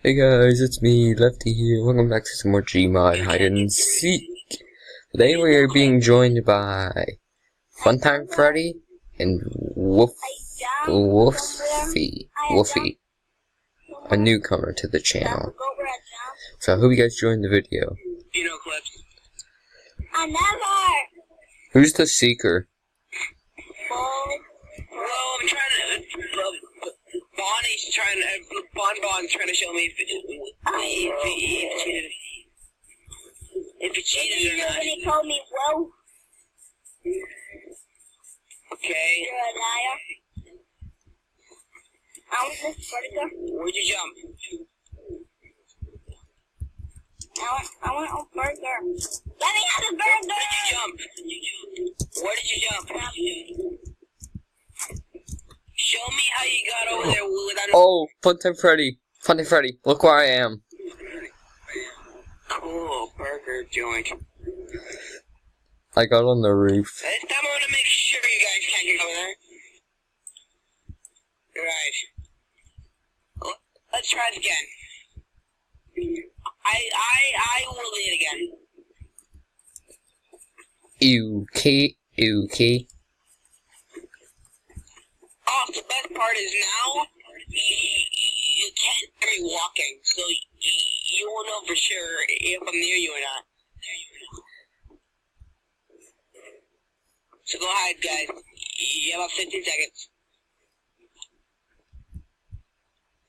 Hey guys, it's me, Lefty here. Welcome back to some more Gmod hide and seek. Today we are being joined by Funtime Freddy and Woofy, a newcomer to the channel. So I hope you guys joined the video. I never. Who's the seeker? Well, I'm trying to. Bon's trying to show me if it cheated or not. He told me, well. Okay. You're a liar. I want this burger. Where'd you jump? I want a burger. Let me have a burger! Where did you jump? Show me how you got over there without... Oh, Funtime Freddy. Funtime Freddy, look where I am. Cool, burger joint. I got on the roof. This time I want to make sure you guys can't get over there. Right. Let's try it again. I will lead again. Okay. Oh, the best part is now, you can't hear me walking, so you won't know for sure if I'm near you or not. So go hide, guys. You have about 15 seconds.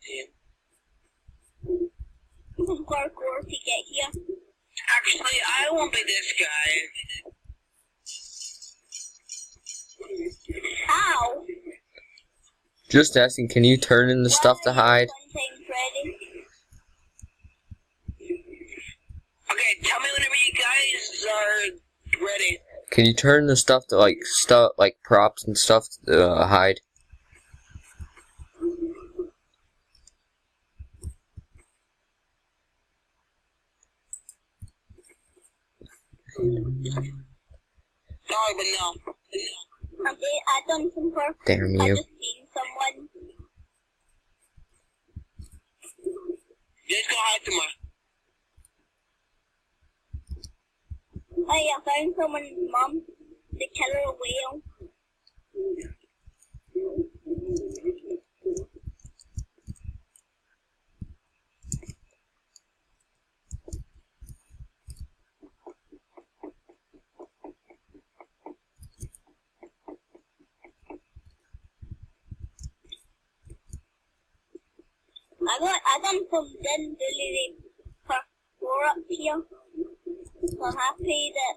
See parkour to get here. Actually, I won't be this guy. How? Just asking, can you turn in the stuff to hide? Okay, tell me whenever you guys are ready. Can you turn the stuff to like props and stuff to hide? Sorry, but no. Okay, I done some work. Damn you. I just seen someone. Just go hide somewhere. Oh yeah, I found someone's mom. The killer whale. I done some dead deleted parkour up here. So I'm happy that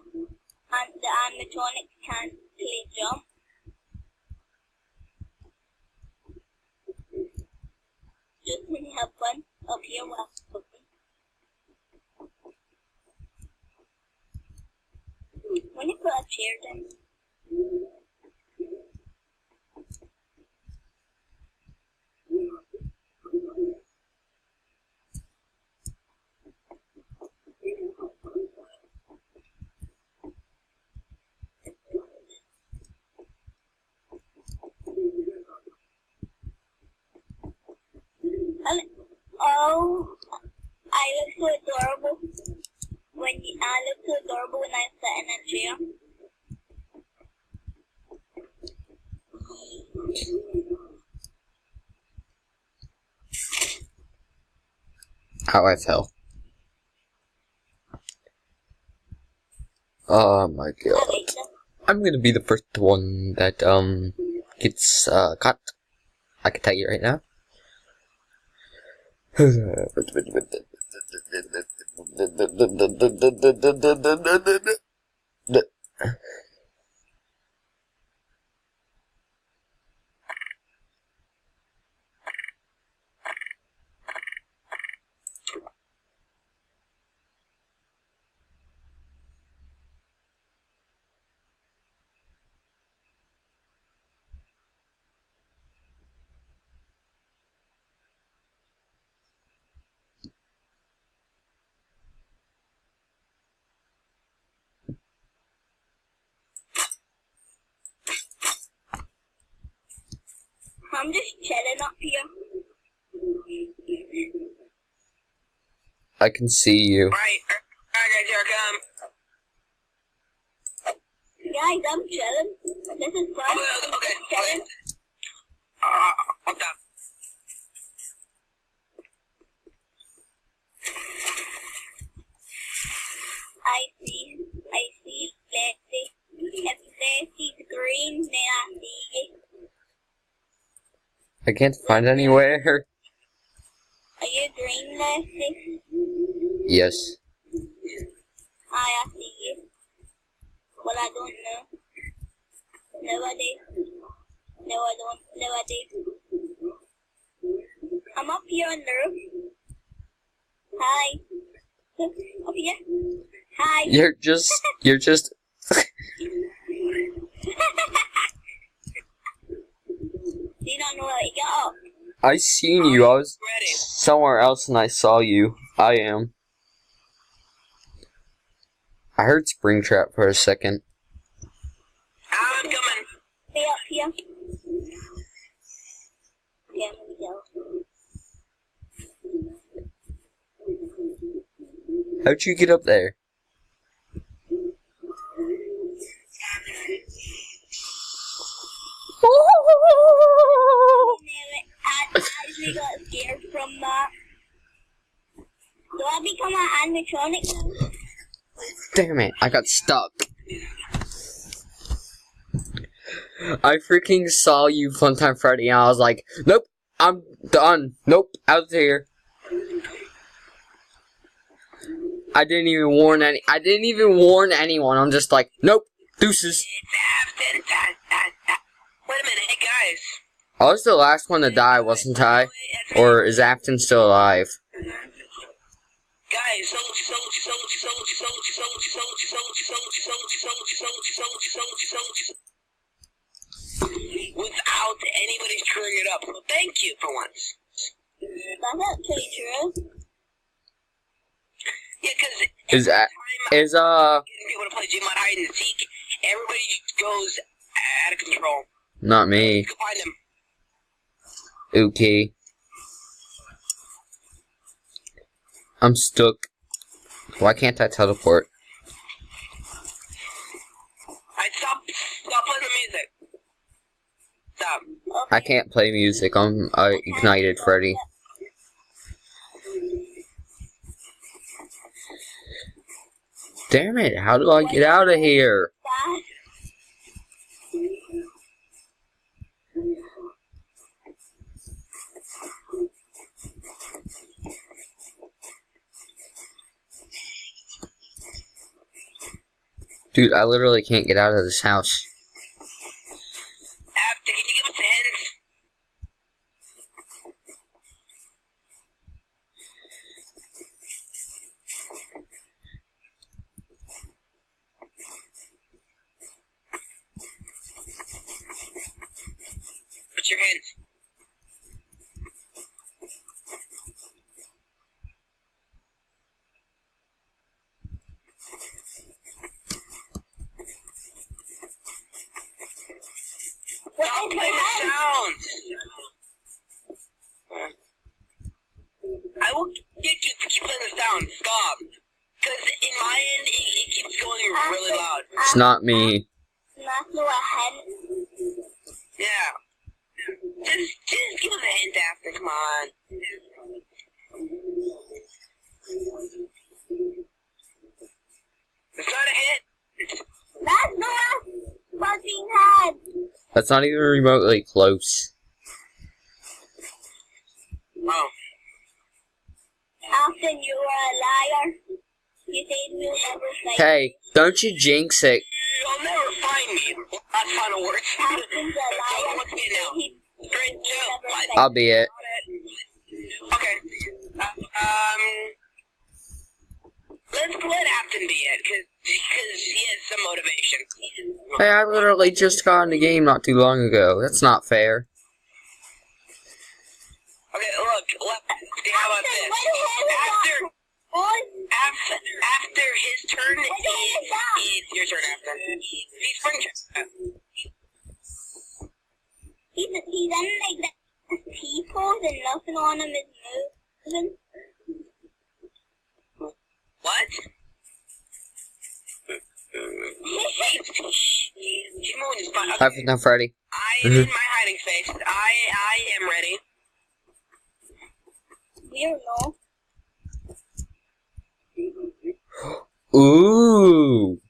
the animatronics can't really jump. Just when you have fun up here while cooking. When you put a chair down. Oh, I look so adorable when I sit in a chair. How I fell. Oh my god. I'm gonna be the first one that gets caught. I can tell you right now. I'm just chilling up here. I can see you. Right, guys, here I come. Guys, I'm chilling. This is fun. Okay. Chilling. I'm done. I see Lexi. If Lexi's green, then I see you. I can't find anywhere. Are you green, Lexi? Yes. I see you. Well, I don't know. No, I do. No, I don't. No, I do. I'm up here on the roof. Hi. Up here. Hi. You're just. Do you not know how to get up? I seen you. I was Ready. somewhere else and I saw you. I am. I heard Springtrap for a second. I'm coming. Stay up here. Yeah, let me go. How'd you get up there? I actually got scared from that. Do I become an animatronic now? Damn it, I got stuck. I freaking saw you Funtime Freddy and I was like, nope, I'm done. Nope, out here. I didn't even warn anyone. I'm just like, nope, deuces. Wait a minute, hey guys. I was the last one to die, wasn't I? Or is Afton still alive? Guys, without anybody screwing it up. So thank you for once. That's actually true. Yeah, because Is getting people to play gmod hide and seek, everybody just goes out of control. not me. Go find them. Okay. I'm stuck. Why can't I teleport? Stop playing the music. Stop. I can't play music. I'm ignited Freddy. Damn it, how do I get out of here? Dude, I literally can't get out of this house. After, can you give us a hint? What's your hint? Stop playing the sounds! I will get you to keep playing the sound. Stop. Because in my end, it keeps going really loud. It's not me. That's no a hint. Yeah. Just give us a hint after, come on. It's not a hint. That's no fucking head. That's not even remotely close. Oh. Afton, you are a liar. You said we'll never fight. Hey, don't you jinx it. You'll never find me. That's final words. Afton's a liar. What's it now? Straight Joe. I'll be it. Okay. Let's let Afton be it, because he has some motivation. Hey, I literally just got in the game not too long ago. That's not fair. Okay, look, how about this? After his turn, it's your turn, Afton. He's Springtrap. He's in like that people and nothing on him is moving. Hi, now, Freddy. I am in my hiding space. I am ready. We don't know. Ooh.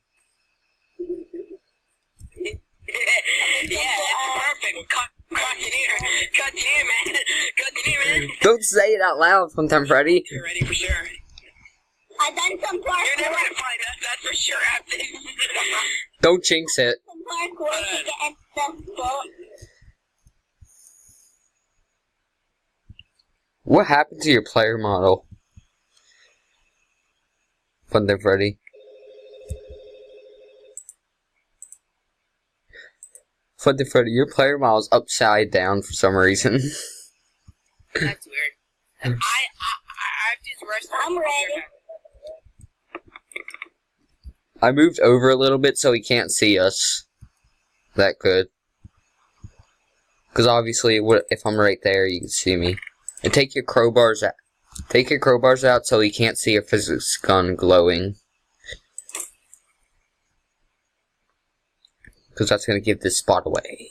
Yeah, perfect. Cut in here, man. Cut in here, man. Don't say it out loud sometime, Freddy. You're ready for sure. I done some parkour. You're never gonna find us, that's for sure. Don't jinx it. Some parkour to get in the boat. What happened to your player model? Fun there, Freddy. Fun there, Freddy. Your player model is upside down for some reason. That's weird. I have to use the rest. I'm ready. I moved over a little bit so he can't see us. That good. Because obviously, if I'm right there, you can see me. And take your crowbars out. Take your crowbars out so he can't see your physics gun glowing. Because that's going to give this spot away.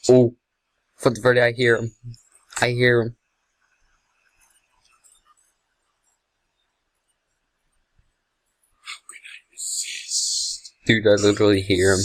Oh. Foot Verde, I hear him. I hear him. Dude, I literally hear him.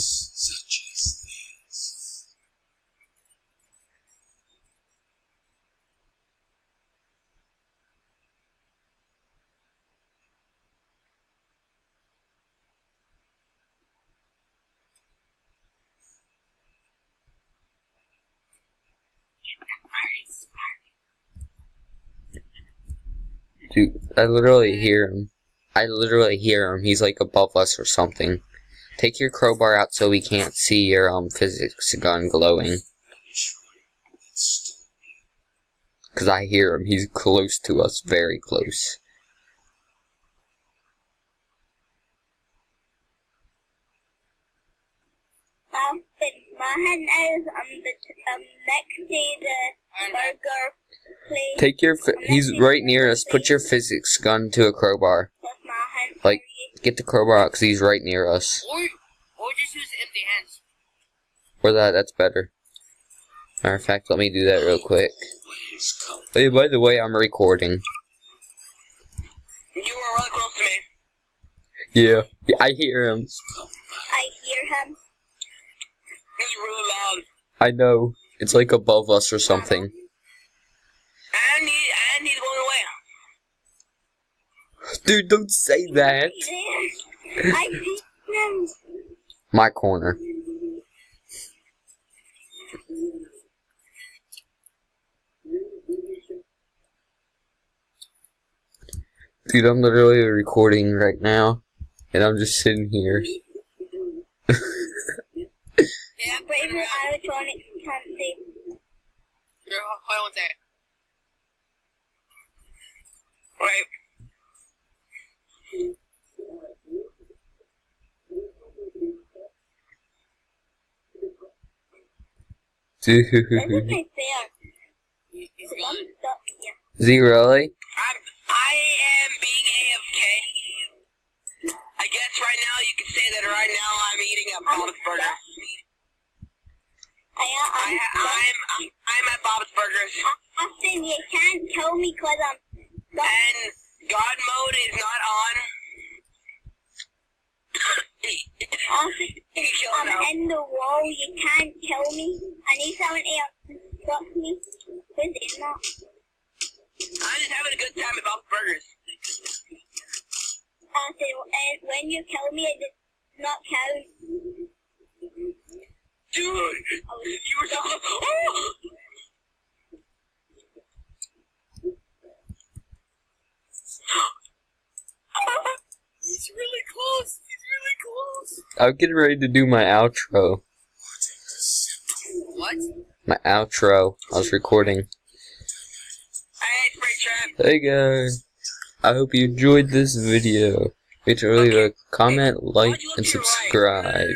Dude, I literally hear him. I literally hear him. He's like above us or something. Take your crowbar out so we can't see your physics gun glowing. Cause I hear him. He's close to us, very close. My hand is next to the burger place. Take your. He's right near us. Put your physics gun to a crowbar. Like, get the crowbar out because he's right near us. Or just use empty hands. Or that's better. Matter of fact, let me do that real quick. Hey, by the way, I'm recording. You were really close to me. Yeah, I hear him. I hear him. He's really loud. I know. It's like above us or something. And he's going away. Dude, don't say that. I see him. My corner. Dude, I'm literally recording right now, and I'm just sitting here. Yeah, But even electronics can't see. Here, hold on one second. Right. Dude. This is my fair. He's I'm gone. stuck here. Is he really? I am being AFK. I guess right now you can say that right now I'm eating a Bob's Burger. I'm at Bob's Burgers. Austin, you can't kill me because I'm stuck. And God mode is not on. Austin, You kill him now. I'm in the wall. You can't kill me. I need someone else to stop me. Because it's not. I'm just having a good time at Bob's Burgers. Austin, when you kill me, it does not count. Dude, you were so close. Oh! He's really close. He's really close. I'm getting ready to do my outro. What? My outro. I was recording. Hey, Spray Trap. Hey guys. I hope you enjoyed this video. Make sure to leave a comment, like, and subscribe.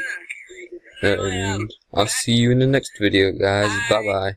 And I'll see you in the next video, guys. Bye bye.